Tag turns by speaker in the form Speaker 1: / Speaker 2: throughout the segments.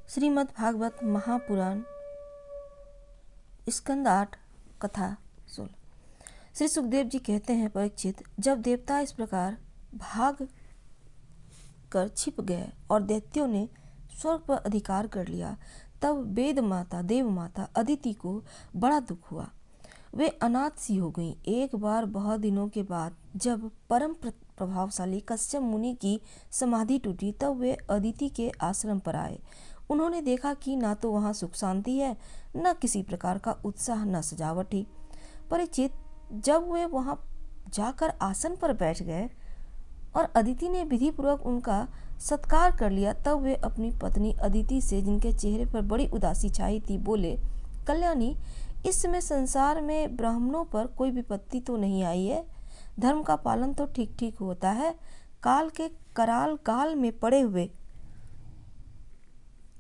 Speaker 1: श्रीमद् भागवत महापुराण स्कंद 8 कथा 16। श्री सुखदेव जी कहते हैं, परीक्षित, जब देवता इस प्रकार भाग कर छिप गए और दैत्यों ने स्वर्ग पर अधिकार कर लिया, तब वेद माता देव माता अदिति को बड़ा दुख हुआ। वे अनाथ सी हो गईं। एक बार बहुत दिनों के बाद जब परम प्रभावशाली कश्यप मुनि की समाधि टूटी, तब वे अदिति के आश्रम पर आए। उन्होंने देखा कि ना तो वहाँ सुख शांति है, न किसी प्रकार का उत्साह, न सजावट ही। परीक्षित, जब वे वहाँ जाकर आसन पर बैठ गए और अदिति ने विधि पूर्वक उनका सत्कार कर लिया, तब वे अपनी पत्नी अदिति से, जिनके चेहरे पर बड़ी उदासी छाई थी, बोले, कल्याणी, इस समय संसार में ब्राह्मणों पर कोई विपत्ति तो नहीं आई है। धर्म का पालन तो ठीक ठीक होता है। काल के कराल काल में पड़े हुए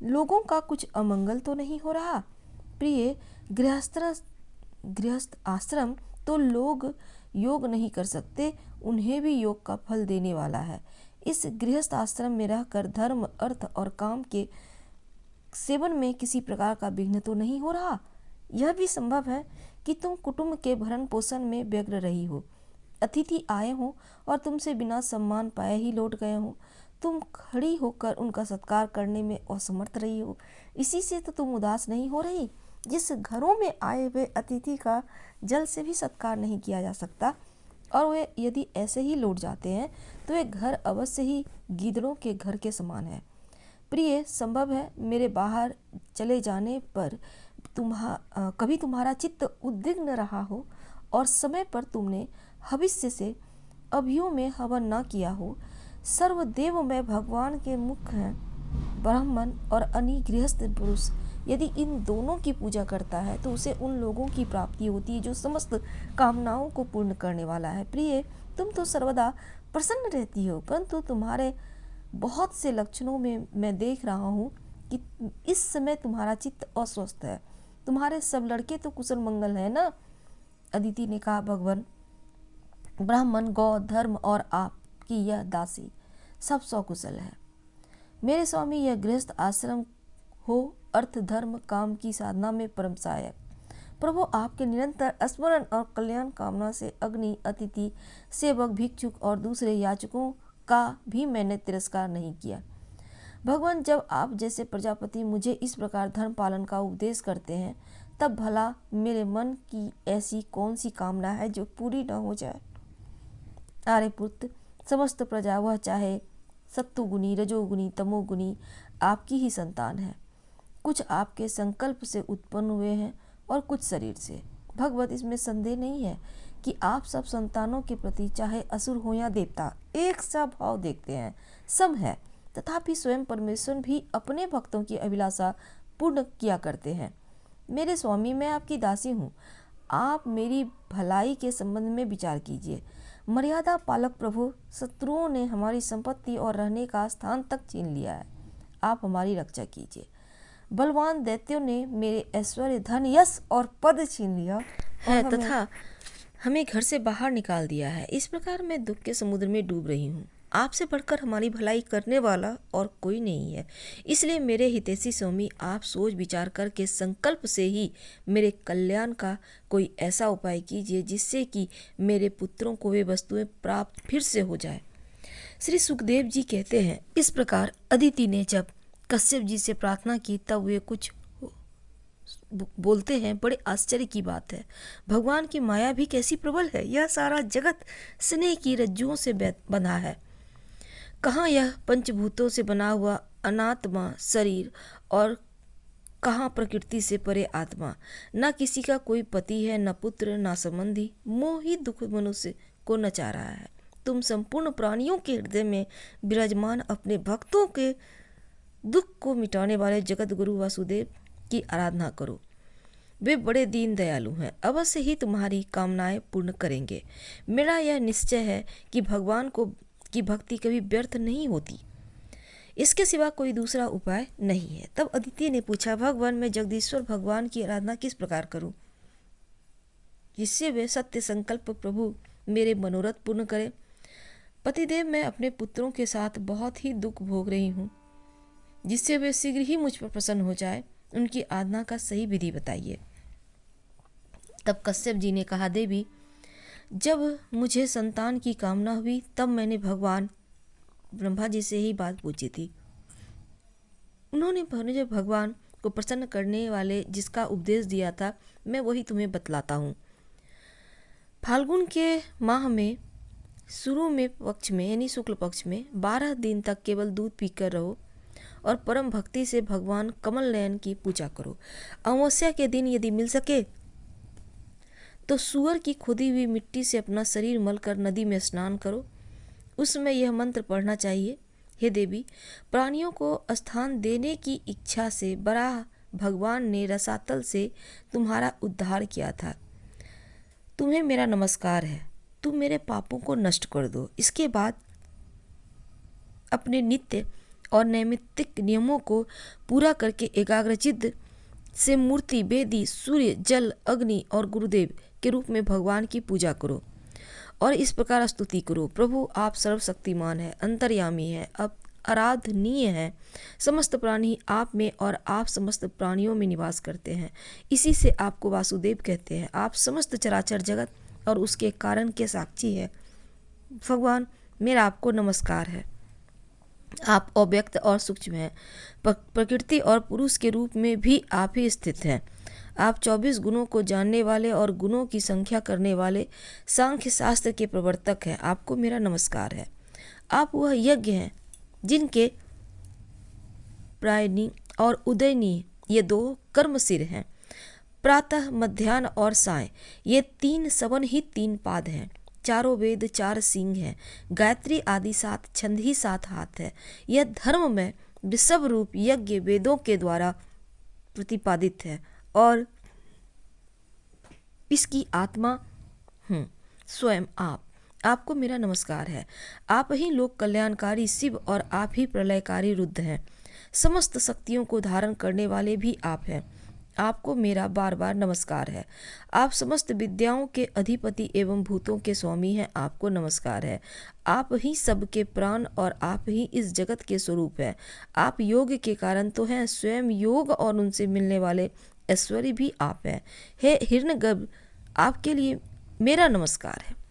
Speaker 1: लोगों का कुछ अमंगल तो नहीं हो रहा। प्रिय, गृहस्थ आश्रम तो लोग योग नहीं कर सकते, उन्हें भी योग का फल देने वाला है। इस गृहस्थ आश्रम में रहकर धर्म, अर्थ और काम के सेवन में किसी प्रकार का विघ्न तो नहीं हो रहा। यह भी संभव है कि तुम कुटुंब के भरण पोषण में व्यग्र रही हो, अतिथि आए हो और तुमसे बिना सम्मान पाए ही लौट गए हो। तुम खड़ी होकर उनका सत्कार करने में असमर्थ रही हो। इसी से तो तुम उदास नहीं हो रही। जिस घरों में आए हुए अतिथि का जल से भी सत्कार नहीं किया जा सकता, और वे यदि ऐसे ही लौट जाते हैं तो वे घर अवश्य ही गीदड़ों के घर के समान है। प्रिय, संभव है मेरे बाहर चले जाने पर कभी तुम्हारा चित्त उद्विग्न रहा हो और समय पर तुमने हविष्य से अभियों में हवन न किया हो। सर्वदेव में भगवान के मुख हैं ब्राह्मण और अनिगृहस्थ पुरुष। यदि इन दोनों की पूजा करता है तो उसे उन लोगों की प्राप्ति होती है जो समस्त कामनाओं को पूर्ण करने वाला है। प्रिय, तुम तो सर्वदा प्रसन्न रहती हो, परंतु तुम्हारे बहुत से लक्षणों में मैं देख रहा हूँ कि इस समय तुम्हारा चित्त अस्वस्थ है। तुम्हारे सब लड़के तो कुशल मंगल है ना? अदिति ने कहा, भगवान, ब्राह्मण, गौ, धर्म और आपकी यह दासी सब सकुशल है। मेरे स्वामी, यह गृहस्थ आश्रम हो अर्थ, धर्म, काम की साधना में परम सहायक। प्रभु, आपके निरंतर स्मरण और कल्याण कामना से अग्नि, अतिथि, सेवक, भिक्षुक और दूसरे याचकों का भी मैंने तिरस्कार नहीं किया। भगवान, जब आप जैसे प्रजापति मुझे इस प्रकार धर्म पालन का उपदेश करते हैं, तब भला मेरे मन की ऐसी कौन सी कामना है जो पूरी न हो जाए। आर्यपुत्र, समस्त प्रजा, वह चाहे सत्वगुणी, रजोगुणी, तमोगुणी, आपकी ही संतान है। कुछ आपके संकल्प से उत्पन्न हुए हैं और कुछ शरीर से। भगवत, इसमें संदेह नहीं है कि आप सब संतानों के प्रति, चाहे असुर हो या देवता, एक सा भाव देखते हैं। सब है, तथापि स्वयं परमेश्वर भी अपने भक्तों की अभिलाषा पूर्ण किया करते हैं। मेरे स्वामी, मैं आपकी दासी हूँ। आप मेरी भलाई के संबंध में विचार कीजिए। मर्यादा पालक प्रभु, शत्रुओं ने हमारी संपत्ति और रहने का स्थान तक छीन लिया है। आप हमारी रक्षा कीजिए। बलवान दैत्यों ने मेरे ऐश्वर्य, धन, यश और पद छीन लिया है तथा हमें घर से बाहर निकाल दिया है। इस प्रकार मैं दुख के समुद्र में डूब रही हूँ। आपसे बढ़कर हमारी भलाई करने वाला और कोई नहीं है। इसलिए मेरे हितैषी स्वामी, आप सोच विचार करके संकल्प से ही मेरे कल्याण का कोई ऐसा उपाय कीजिए जिससे कि मेरे पुत्रों को वे वस्तुएं प्राप्त फिर से हो जाए। श्री सुखदेव जी कहते हैं, इस प्रकार अदिति ने जब कश्यप जी से प्रार्थना की, तब वे कुछ बोलते हैं, बड़े आश्चर्य की बात है। भगवान की माया भी कैसी प्रबल है। यह सारा जगत स्नेह की रज्जुओं से बंधा है। कहाँ यह पंचभूतों से बना हुआ अनात्मा शरीर और कहाँ प्रकृति से परे आत्मा। न किसी का कोई पति है, न पुत्र, न संबंधी। मोह ही दुख मनुष्य को नचा रहा है। तुम संपूर्ण प्राणियों के हृदय में विराजमान अपने भक्तों के दुख को मिटाने वाले जगत गुरु वासुदेव की आराधना करो। वे बड़े दीन दयालु हैं, अवश्य ही तुम्हारी कामनाएं पूर्ण करेंगे। मेरा यह निश्चय है कि भगवान की भक्ति कभी व्यर्थ नहीं होती। इसके सिवा कोई दूसरा उपाय नहीं है। तब अदिति ने पूछा, भगवान, मैं जगदीश्वर भगवान की आराधना किस प्रकार करूं जिससे वे सत्य संकल्प प्रभु मेरे मनोरथ पूर्ण करें। पतिदेव, मैं अपने पुत्रों के साथ बहुत ही दुख भोग रही हूँ। जिससे वे शीघ्र ही मुझ पर प्रसन्न हो जाए। उनकी आराधना का सही विधि बताइए। तब कश्यप जी ने कहा, देवी, जब मुझे संतान की कामना हुई तब मैंने भगवान ब्रह्मा जी से ही बात पूछी थी। उन्होंने मुझे भगवान को प्रसन्न करने वाले जिसका उपदेश दिया था, मैं वही तुम्हें बतलाता हूँ। फाल्गुन के माह में शुरू में पक्ष में यानी शुक्ल पक्ष में 12 दिन तक केवल दूध पीकर रहो और परम भक्ति से भगवान कमल नयन की पूजा करो। अमावस्या के दिन यदि मिल सके तो सूअर की खुदी हुई मिट्टी से अपना शरीर मलकर नदी में स्नान करो। उसमें यह मंत्र पढ़ना चाहिए, हे देवी, प्राणियों को स्थान देने की इच्छा से बराह भगवान ने रसातल से तुम्हारा उद्धार किया था। तुम्हें मेरा नमस्कार है। तुम मेरे पापों को नष्ट कर दो। इसके बाद अपने नित्य और नैमित्तिक नियमों को पूरा करके एकाग्रचित्त से मूर्ति, वेदी, सूर्य, जल, अग्नि और गुरुदेव के रूप में भगवान की पूजा करो और इस प्रकार स्तुति करो, प्रभु आप सर्वशक्तिमान है, अंतर्यामी है, अब आराधनीय है। समस्त प्राणी आप में और आप समस्त प्राणियों में निवास करते हैं। इसी से आपको वासुदेव कहते हैं। आप समस्त चराचर जगत और उसके कारण के साक्षी है। भगवान मेरा आपको नमस्कार है। आप अव्यक्त और सूक्ष्म हैं। प्रकृति और पुरुष के रूप में भी आप ही स्थित हैं। आप 24 गुणों को जानने वाले और गुणों की संख्या करने वाले सांख्य शास्त्र के प्रवर्तक हैं। आपको मेरा नमस्कार है। आप वह यज्ञ हैं जिनके प्रायनी और उदयनी ये 2 कर्म सिर हैं। प्रातः, मध्याह्न और साय ये 3 सवन ही 3 पाद हैं। चारों वेद 4 सिंह हैं। गायत्री आदि 7 छंद ही 7 हाथ है। यह धर्म में वृषभ रूप यज्ञ वेदों के द्वारा प्रतिपादित है और इसकी आत्मा स्वयं आपको मेरा नमस्कार है। आप ही लोक कल्याणकारी शिव और आप ही प्रलयकारी रुद्र हैं। समस्त शक्तियों को धारण करने वाले भी आप हैं। आपको मेरा बार बार नमस्कार है। आप समस्त विद्याओं के अधिपति एवं भूतों के स्वामी हैं। आपको नमस्कार है। आप ही सबके प्राण और आप ही इस जगत के स्वरूप हैं। आप योग के कारण तो हैं, स्वयं योग और उनसे मिलने वाले ऐश्वर्य भी आप हैं। हे हिरण्यगर्भ, आपके लिए मेरा नमस्कार है।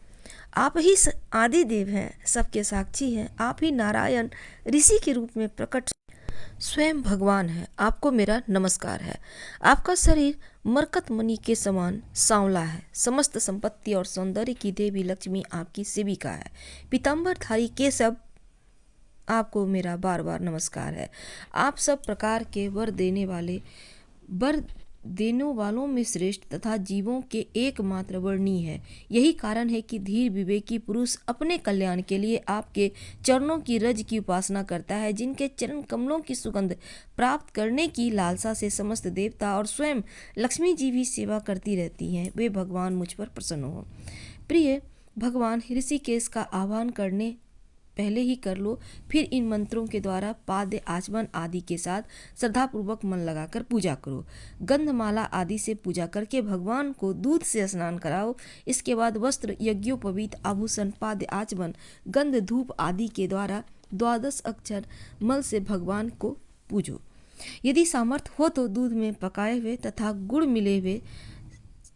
Speaker 1: आप ही आदि देव हैं, सबके साक्षी हैं। आप ही नारायण ऋषि के रूप में प्रकट स्वयं भगवान है। आपको मेरा नमस्कार है। आपका शरीर मरकत मणि के समान सांवला है। समस्त संपत्ति और सौंदर्य की देवी लक्ष्मी आपकी सेविका है। पीताम्बरधारी केशव, आपको मेरा बार बार नमस्कार है। आप सब प्रकार के वर देने वालों में श्रेष्ठ तथा जीवों के एकमात्र वर्णीय है। यही कारण है कि धीर विवेकी पुरुष अपने कल्याण के लिए आपके चरणों की रज की उपासना करता है। जिनके चरण कमलों की सुगंध प्राप्त करने की लालसा से समस्त देवता और स्वयं लक्ष्मी जी भी सेवा करती रहती हैं, वे भगवान मुझ पर प्रसन्न हो। प्रिय भगवान, ऋषिकेश का आह्वान करने पहले ही कर लो, फिर इन मंत्रों के द्वारा पाद्य, आचमन आदि के साथ श्रद्धापूर्वक मन लगाकर पूजा करो। गंधमाला आदि से पूजा करके भगवान को दूध से स्नान कराओ। इसके बाद वस्त्र, यज्ञोपवीत, आभूषण, पाद्य, आचमन, गंध, धूप आदि के द्वारा 12 अक्षर मल से भगवान को पूजो। यदि सामर्थ्य हो तो दूध में पकाए हुए तथा गुड़ मिले हुए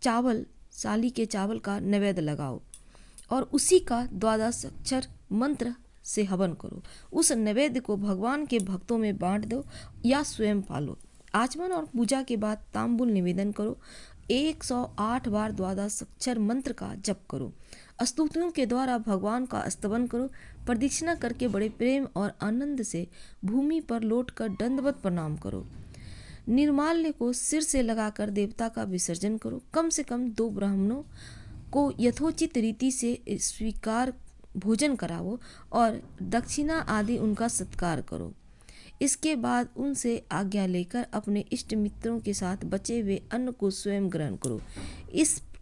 Speaker 1: चावल, साली के चावल का नैवेद्य लगाओ और उसी का 12 अक्षर मंत्र से हवन करो। उस नैवेद्य को भगवान के भक्तों में बांट दो या स्वयं पालो। आचमन और पूजा के बाद तांबुल निवेदन करो। 108 बार 12 अक्षर मंत्र का जप करो। स्तुतियों के द्वारा भगवान का स्तवन करो। प्रदक्षिणा करके बड़े प्रेम और आनंद से भूमि पर लौटकर दंडवत प्रणाम करो। निर्माल्य को सिर से लगाकर देवता का विसर्जन करो। कम से कम 2 ब्राह्मणों को यथोचित रीति से स्वीकार भोजन कराओ और दक्षिणा आदि उनका सत्कार करो। इसके बाद उनसे आज्ञा लेकर अपने इष्ट मित्रों के साथ बचे हुए अन्न को स्वयं ग्रहण करो।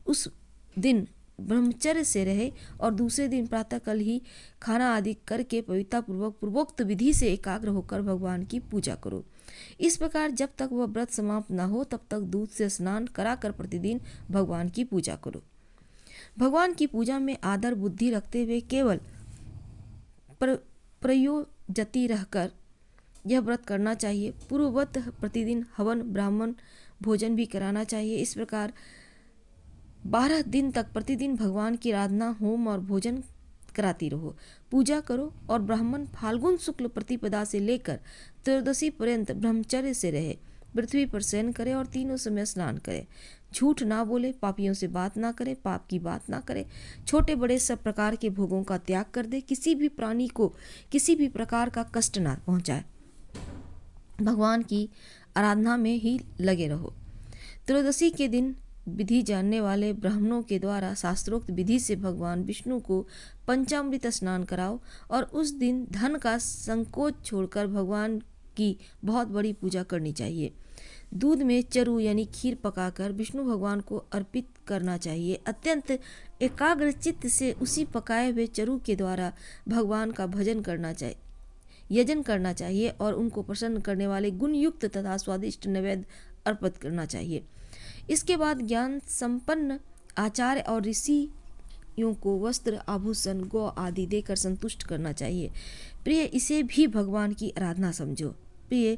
Speaker 1: उस दिन ब्रह्मचर्य से रहे और दूसरे दिन प्रातःकाल ही खाना आदि करके पवित्रपूर्वक पूर्वोक्त विधि से एकाग्र होकर भगवान की पूजा करो। इस प्रकार जब तक वह व्रत समाप्त न हो तब तक दूध से स्नान कराकर प्रतिदिन भगवान की पूजा करो। भगवान की पूजा में आदर बुद्धि रखते हुए केवल प्रयोजति रहकर यह व्रत करना चाहिए। पूर्ववत प्रतिदिन हवन ब्राह्मण भोजन भी कराना चाहिए। इस प्रकार 12 दिन तक प्रतिदिन भगवान की आराधना होम और भोजन कराती रहो, पूजा करो और ब्राह्मण फाल्गुन शुक्ल प्रतिपदा से लेकर त्रयोदशी पर्यंत ब्रह्मचर्य से रहे, पृथ्वी पर शयन करे और तीनों समय स्नान करे, झूठ ना बोले, पापियों से बात ना करे, पाप की बात ना करे, छोटे बड़े सब प्रकार के भोगों का त्याग कर दे, किसी भी प्राणी को किसी भी प्रकार का कष्ट ना पहुंचाए, भगवान की आराधना में ही लगे रहो। त्रयोदशी के दिन विधि जानने वाले ब्राह्मणों के द्वारा शास्त्रोक्त विधि से भगवान विष्णु को पंचामृत स्नान कराओ और उस दिन धन का संकोच छोड़कर भगवान की बहुत बड़ी पूजा करनी चाहिए। दूध में चरु यानी खीर पकाकर विष्णु भगवान को अर्पित करना चाहिए। अत्यंत एकाग्र चित्त से उसी पकाए हुए चरु के द्वारा भगवान का भजन करना चाहिए, यजन करना चाहिए और उनको प्रसन्न करने वाले गुण युक्त तथा स्वादिष्ट नैवेद्य अर्पित करना चाहिए। इसके बाद ज्ञान संपन्न आचार्य और ऋषियों को वस्त्र आभूषण गौ आदि देकर संतुष्ट करना चाहिए। प्रिय, इसे भी भगवान की आराधना समझो। प्रिय,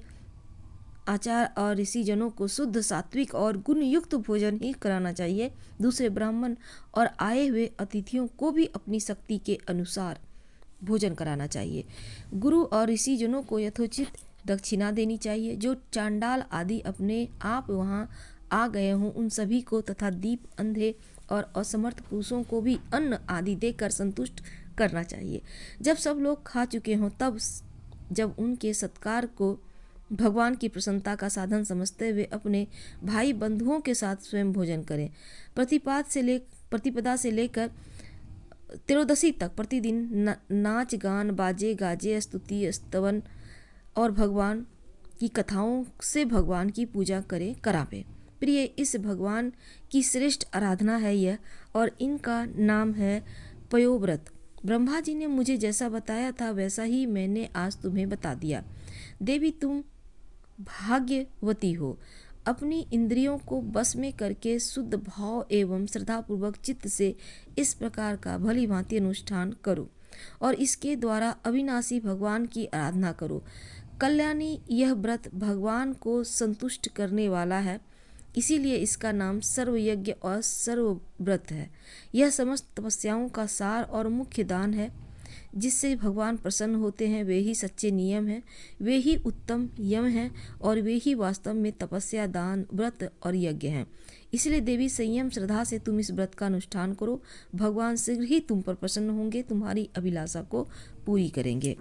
Speaker 1: आचार्य और ऋषि जनों को शुद्ध सात्विक और गुण युक्त भोजन ही कराना चाहिए। दूसरे ब्राह्मण और आए हुए अतिथियों को भी अपनी शक्ति के अनुसार भोजन कराना चाहिए। गुरु और ऋषि जनों को यथोचित दक्षिणा देनी चाहिए। जो चांडाल आदि अपने आप वहाँ आ गए हों उन सभी को तथा दीप अंधे और असमर्थ पुरुषों को भी अन्न आदि देकर संतुष्ट करना चाहिए। जब सब लोग खा चुके हों तब जब उनके सत्कार को भगवान की प्रसन्नता का साधन समझते हुए अपने भाई बंधुओं के साथ स्वयं भोजन करें। प्रतिपदा से लेकर त्रयोदशी तक प्रतिदिन नाच गान बाजे गाजे स्तुति स्तवन और भगवान की कथाओं से भगवान की पूजा करावे। प्रिय, इस भगवान की श्रेष्ठ आराधना है यह और इनका नाम है पयोव्रत। ब्रह्मा जी ने मुझे जैसा बताया था वैसा ही मैंने आज तुम्हें बता दिया। देवी, तुम भाग्यवती हो। अपनी इंद्रियों को बस में करके शुद्ध भाव एवं श्रद्धापूर्वक चित्त से इस प्रकार का भली भांति अनुष्ठान करो और इसके द्वारा अविनाशी भगवान की आराधना करो। कल्याणी, यह व्रत भगवान को संतुष्ट करने वाला है, इसीलिए इसका नाम सर्वयज्ञ और सर्वव्रत है। यह समस्त तपस्याओं का सार और मुख्य दान है। जिससे भगवान प्रसन्न होते हैं वे ही सच्चे नियम हैं, वे ही उत्तम यम हैं और वे ही वास्तव में तपस्या दान व्रत और यज्ञ हैं। इसलिए देवी, संयम श्रद्धा से तुम इस व्रत का अनुष्ठान करो। भगवान शीघ्र ही तुम पर प्रसन्न होंगे, तुम्हारी अभिलाषा को पूरी करेंगे।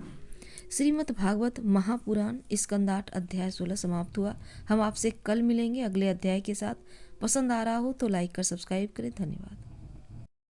Speaker 1: श्रीमद् भागवत महापुराण स्कंदाठ अध्याय 16 समाप्त हुआ। हम आपसे कल मिलेंगे अगले अध्याय के साथ। पसंद आ रहा हो तो लाइक कर सब्सक्राइब करें। धन्यवाद।